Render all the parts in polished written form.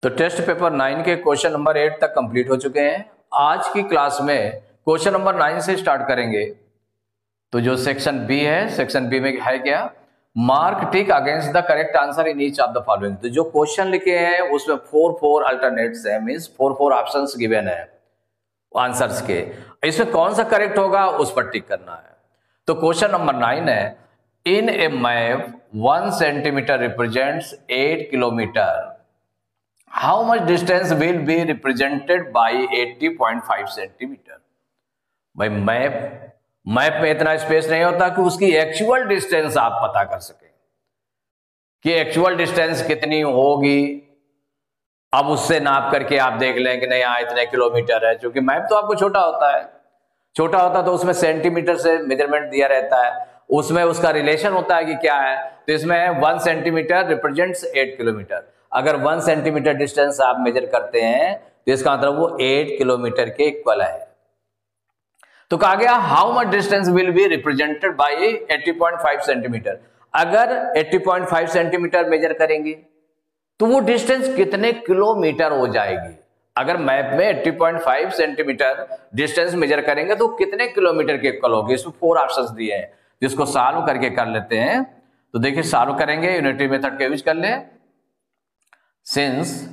तो test paper 9 के question number 8 तक कंप्लीट हो चुके हैं। आज की क्लास में क्वेश्चन नंबर 9 से स्टार्ट करेंगे। तो जो सेक्शन बी है, सेक्शन बी में है क्या, mark tick against the correct answer in each of the following. तो जो क्वेश्चन लिखे हैं उसमें 4 अल्टरनेट्स है, मींस 4 ऑप्शंस गिवन है आंसर्स के। इसमें कौन सा करेक्ट होगा उस पर टिक करना है। तो क्वेश्चन नंबर 9 है, in a map 1 centimetre represents 8 kilometre, how much distance will be represented by 80.5 centimetre. भाई मैप में इतना स्पेस नहीं होता कि उसकी एक्चुअल डिस्टेंस आप पता कर सके कि एक्चुअल डिस्टेंस कितनी होगी। अब उससे नाप करके आप देख लें कि नहीं यहाँ इतने किलोमीटर है, क्योंकि मैप तो आपको छोटा होता है तो उसमें सेंटीमीटर से मेजरमेंट दिया रहता है, उसमें उसका रिलेशन होता है कि क्या है। तो इसमें 1 सेंटीमीटर रिप्रेजेंट्स 8 किलोमीटर। अगर 1 सेंटीमीटर डिस्टेंस आप मेजर करते हैं तो इसका मतलब वो 8 किलोमीटर के इक्वल है। तो कहा गया how much distance will be represented by 80.5 centimetre. अगर 80.5 सेंटीमीटर मेजर करेंगे तो वो डिस्टेंस कितने किलोमीटर हो जाएगी। अगर मैप में 80.5 सेंटीमीटर डिस्टेंस मेजर करेंगे तो कितने किलोमीटर के इक्वल होगी। इसमें 4 ऑप्शंस दिए हैं जिसको सॉल्व करके कर लेते हैं। तो देखिए सॉल्व करेंगे, यूनिटी मेथड का यूज कर ले। Since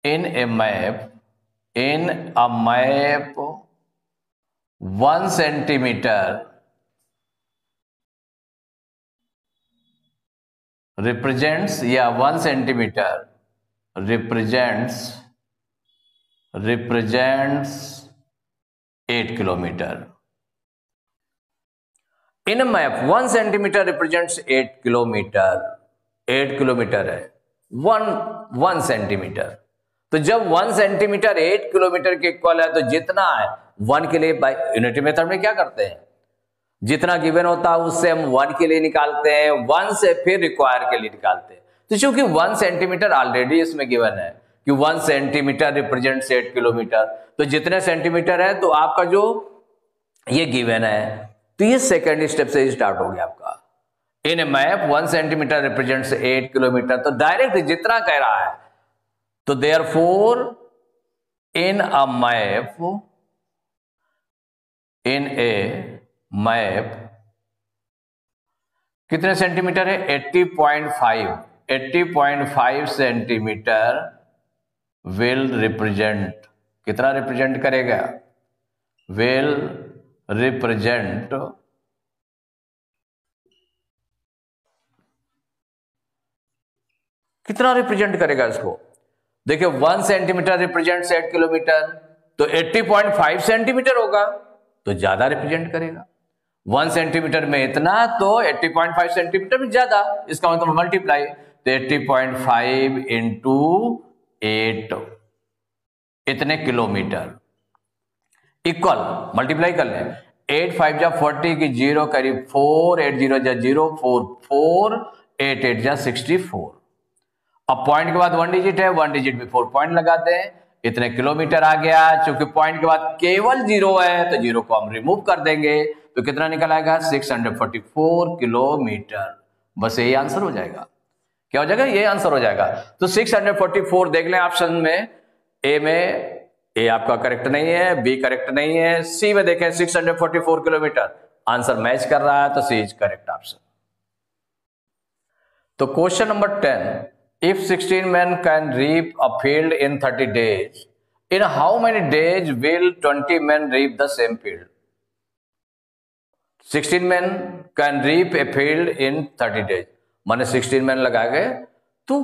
in a map 1 centimeter represents 1 centimeter represents 8 kilometer। in a map 1 centimeter represents 8 kilometer। 8 kilometre है 1 सेंटीमीटर। तो जब 1 सेंटीमीटर 8 किलोमीटर के इक्वल है तो जितना है 1 के लिए बाय यूनिटी मेथड में क्या करते हैं, जितना गिवन होता है उससे हम 1 के लिए निकालते हैं, 1 से फिर रिक्वायर के लिए निकालते हैं। तो चूंकि 1 सेंटीमीटर ऑलरेडी इसमें गिवन है कि 1 सेंटीमीटर रिप्रेजेंट्स 8 किलोमीटर, तो जितने सेंटीमीटर है तो आपका जो ये गिवन है तो ये सेकेंड स्टेप से स्टार्ट हो गया आपका। इन a map 1 centimetre represents 8 kilometre, तो डायरेक्ट जितना कह रहा है तो therefore in a map कितने सेंटीमीटर है 80.5 सेंटीमीटर will represent, कितना रिप्रेजेंट करेगा, will represent कितना रिप्रेजेंट करेगा इसको। देखिए 1 सेंटीमीटर रिप्रेजेंट्स 8 किलोमीटर, तो 80.5 सेंटीमीटर होगा तो ज्यादा रिप्रेजेंट करेगा। 1 सेंटीमीटर में इतना तो 80.5 सेंटीमीटर में ज्यादा, इसका मतलब मल्टीप्लाई। तो 80.5 इंटू 8 इतने किलोमीटर इक्वल मल्टीप्लाई कर लें। 8 5 जा 40 की 0 करीब 4, 8 0 जा 0 4 4, 8 8 जा 64। अब पॉइंट के बाद 1 डिजिट है, 1 डिजिट बिफोर पॉइंट लगाते हैं, इतने किलोमीटर आ गया। चूंकि पॉइंट के बाद केवल 0 है तो 0 को हम रिमूव कर देंगे तो कितना निकल आएगा 644 किलोमीटर। बस यही आंसर हो जाएगा। क्या हो जाएगा, ये आंसर हो जाएगा। तो 644 देख लें ऑप्शन में, ए में ए आपका करेक्ट नहीं है, बी करेक्ट नहीं है, सी में देखें 644 किलोमीटर आंसर मैच कर रहा है तो सी इज करेक्ट ऑप्शन। तो question number 10, if 16 men can reap a field in 30 days, in how many days will 20 men reap the same field? 16 men can reap a field in 30 days, माने 16 men लगाए गए तो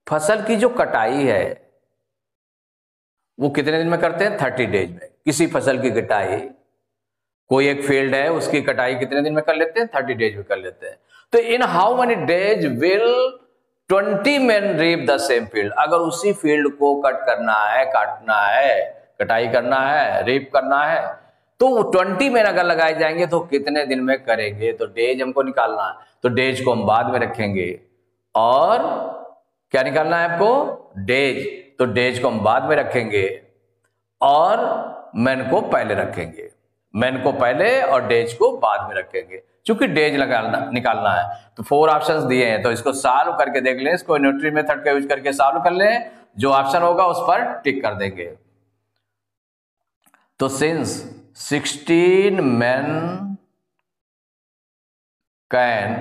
फसल की जो कटाई है वो कितने दिन में करते हैं 30 डेज में। किसी फसल की कटाई, कोई एक फील्ड है उसकी कटाई कितने दिन में कर लेते हैं 30 डेज में कर लेते हैं। तो in how many days will 20 men reap the same field। अगर उसी फील्ड को कट करना है, काटना है, कटाई करना है, रीप करना है तो 20 men अगर लगाए जाएंगे तो कितने दिन में करेंगे। तो डेज हमको निकालना है, तो डेज को हम बाद में रखेंगे और क्या निकालना है आपको डेज, तो डेज को हम बाद में रखेंगे और मैन को पहले रखेंगे। मैन को पहले और डेज को बाद में रखेंगे, क्योंकि डेज निकालना है। तो 4 ऑप्शंस दिए हैं, तो इसको सॉल्व करके देख लें, इसको यूनिटरी मेथड का यूज करके सॉल्व कर लें, जो ऑप्शन होगा उस पर टिक कर देंगे। तो since 16 men can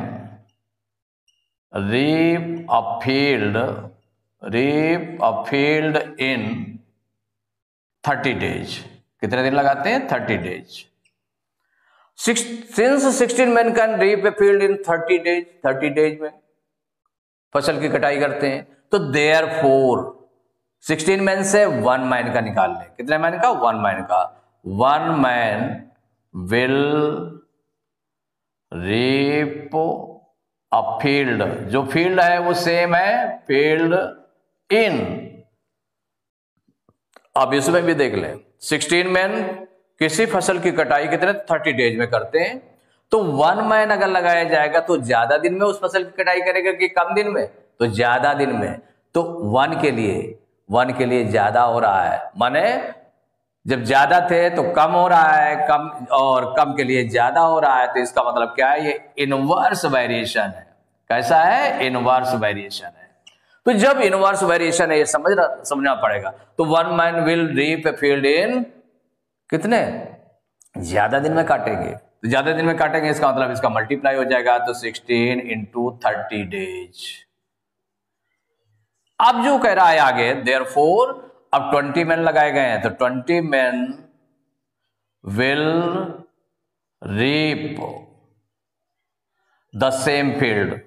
reap a field in 30 days, कितने दिन लगाते हैं? 30 days। Since 16 men can reap a field in 30 days, 30 days में फसल की कटाई करते हैं, तो therefore 16 मैन से 1 मैन का निकाल लें। कितने मैन का? 1 मैन का। 1 man will reap a field, जो फील्ड है वो सेम है फील्ड इन। अब इसमें भी देख लें, 16 मैन किसी फसल की कटाई कितने? 30 डेज में करते हैं, तो 1 मैन अगर लगाया जाएगा तो ज्यादा दिन में उस फसल की कटाई करेगा कि कम दिन में? तो ज्यादा दिन में। तो 1 के लिए ज्यादा हो रहा है, माने जब ज्यादा थे तो कम हो रहा है, कम और कम के लिए ज्यादा हो रहा है, तो इसका मतलब क्या है? ये इनवर्स वेरिएशन है। कैसा है? इनवर्स वेरिएशन है। तो जब इनवर्स वेरिएशन है, ये समझना पड़ेगा। तो 1 man will reap a field in कितने? ज्यादा दिन में काटेंगे, तो ज्यादा दिन में काटेंगे इसका मतलब इसका मल्टीप्लाई हो जाएगा, तो 16 इंटू 30 डेज। अब जो कह रहा है आगे, देयरफॉर अब 20 मैन लगाए गए हैं, तो 20 man will reap the same field,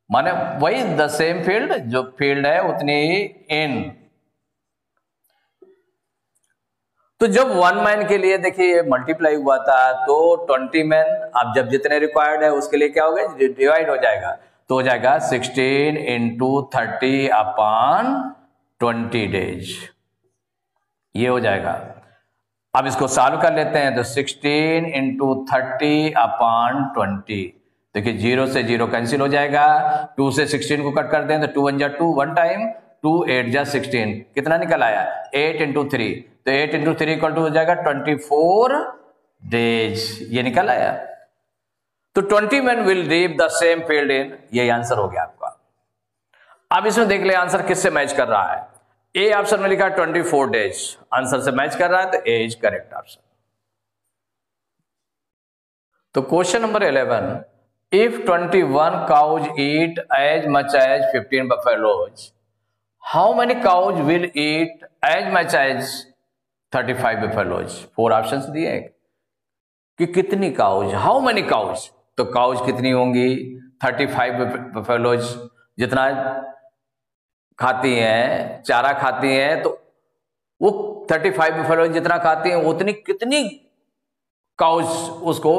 माने वही द सेम फील्ड, जो फील्ड है उतनी ही इन। तो जब 1 मैन के लिए देखिए मल्टीप्लाई हुआ था, तो 20 मैन अब जब जितने रिक्वायर्ड है उसके लिए क्या हो गया? डिवाइड हो जाएगा, तो हो जाएगा 16 इंटू 30 अपॉन 20 डेज, ये हो जाएगा। अब इसको सॉल्व कर लेते हैं, तो 16 इंटू 30 अपॉन 20, देखिए 0 से 0 कैंसिल हो जाएगा, 2 से 16 को कट कर दें तो 2 1 जा 2 1 टाइम, 2 8 जा 16, कितना निकल आया? 8 इंटू 3, तो 8 इंटू 3 इक्वल टू हो जाएगा 24 डेज, ये निकल आया। तो 20 man will reap the same field in, ये आंसर हो गया आपका। अब इसमें देख ले आंसर किससे मैच कर रहा है। ए ऑप्शन में लिखा है 24 डेज, आंसर से मैच कर रहा है, तो ए इज करेक्ट ऑप्शन। तो question number 11, if 21 cows eat as much as 15 buffaloes, how many cows will eat as much as 35 buffaloes? 4 options दिए कि कितनी काउज, हाउ मेनी काउज, तो काउज कितनी होंगी? 35 buffaloes जितना खाती हैं, चारा खाती हैं, तो वो 35 buffaloes जितना खाती हैं उतनी कितनी काउज उसको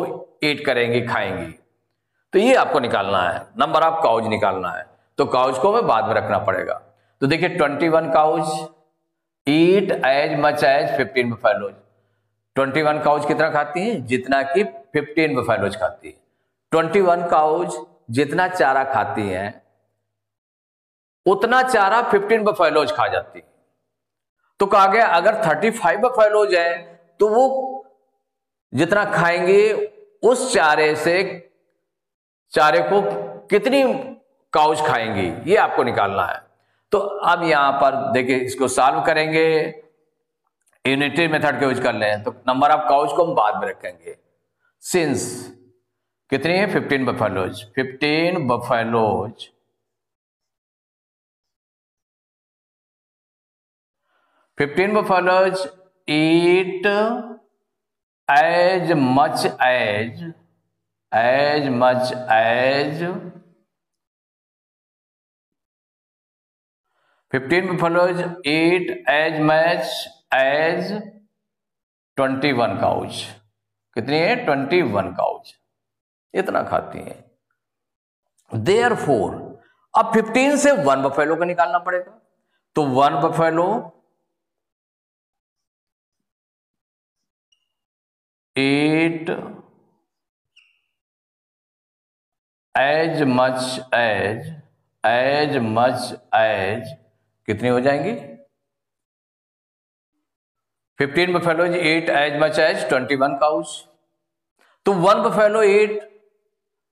ईट करेंगी, खाएंगी। तो ये आपको निकालना है, नंबर ऑफ काउज निकालना है, तो काउज को हमें बाद में रखना पड़ेगा। तो देखिए 21 cows eat as much as 15 buffaloes, 21 cows कितना खाती हैं? जितना कि 15 बफेलोज खाती है। 21 काउज जितना चारा खाती हैं उतना चारा 15 बफेलोज खा जाती है। तो कहा गया अगर 35 बफेलोज है तो वो जितना खाएंगे उस चारे को कितनी काउज खाएंगी, ये आपको निकालना है। तो अब यहां पर देखिए इसको सॉल्व करेंगे, यूनिटरी मेथड के यूज कर लें, तो नंबर ऑफ काउज को हम बाद में रखेंगे। सिंस कितनी है? 15 बफेलोज, 15 बफेलोज ईट as much as 15 buffaloes eat as much as 21 cows, कितनी है? 21 cows इतना खाती हैं। Therefore अब 15 से 1 बफेलो को निकालना पड़ेगा, तो 1 buffalo eat as much as कितनी हो जाएंगी? 15 buffaloes eat as much as 21 cows. तो 1 buffalo eat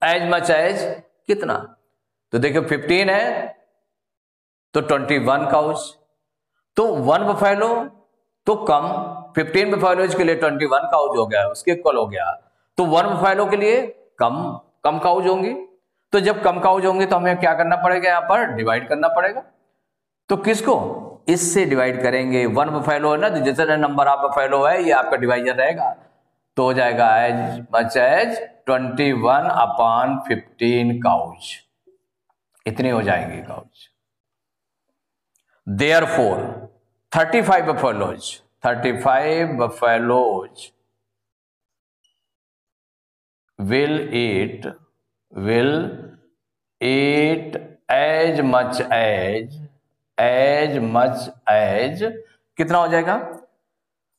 as much as कितना? तो देखो 15 है तो 21 cows, तो 1 buffalo तो कम, 15 buffaloes के लिए 21 cows हो गया, उसके इक्वल हो गया। तो 1 buffalo के लिए कम काउज होंगी। तो जब कम काउज होंगे तो हमें क्या करना पड़ेगा, यहां पर डिवाइड करना पड़ेगा। तो किसको इससे डिवाइड करेंगे, 1 बफेलो है ना, तो जितना नंबर ऑफ बफेलो है ये आपका डिवाइजर रहेगा, तो हो जाएगा एज मच एज 21/15 काउज, इतनी हो जाएंगी cause. Therefore 35 buffaloes will eat as much as कितना हो जाएगा?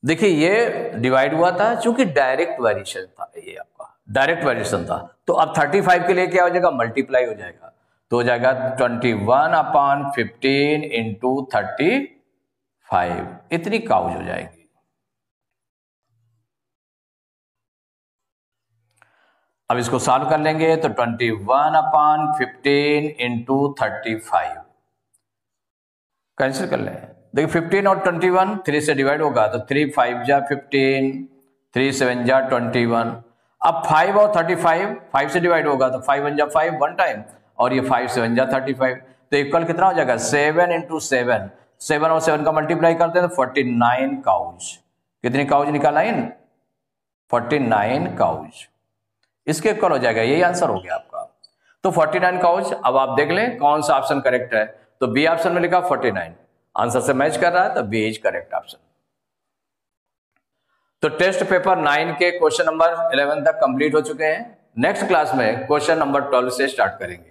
देखिए ये डिवाइड हुआ था क्योंकि डायरेक्ट वेरिएशन था, ये आपका डायरेक्ट वेरिएशन था। तो अब 35 के लिए क्या हो जाएगा, मल्टीप्लाई हो जाएगा, तो हो जाएगा 21/15 इंटू 35, इतनी काउज हो जाएगी। अब इसको सॉल्व कर लेंगे तो 21/15 इंटू 35 कैंसिल कर लें। देखिए 15 और 21 3 से डिवाइड होगा, तो 3 5 जा 15, 3 7 जा 21। अब 5 और 35 5 से डिवाइड होगा, तो 5 1 जा 5 वन टाइम, और ये 5 7 जा 35, तो इक्वल कितना हो जाएगा 7 इंटू 7, 7 और 7 का मल्टीप्लाई करते हैं तो 49 काउज। कितनी काउज निकाला इन 49 काउज, इसके इक्वल हो जाएगा, यही आंसर हो गया आपका। तो 49 काउज। अब आप देख लें कौन सा ऑप्शन करेक्ट है, तो बी ऑप्शन में लिखा 49 आंसर से मैच कर रहा है, तो बी इज करेक्ट ऑप्शन। तो टेस्ट पेपर 9 के क्वेश्चन नंबर 11 तक कंप्लीट हो चुके हैं। नेक्स्ट क्लास में क्वेश्चन नंबर 12 से स्टार्ट करेंगे।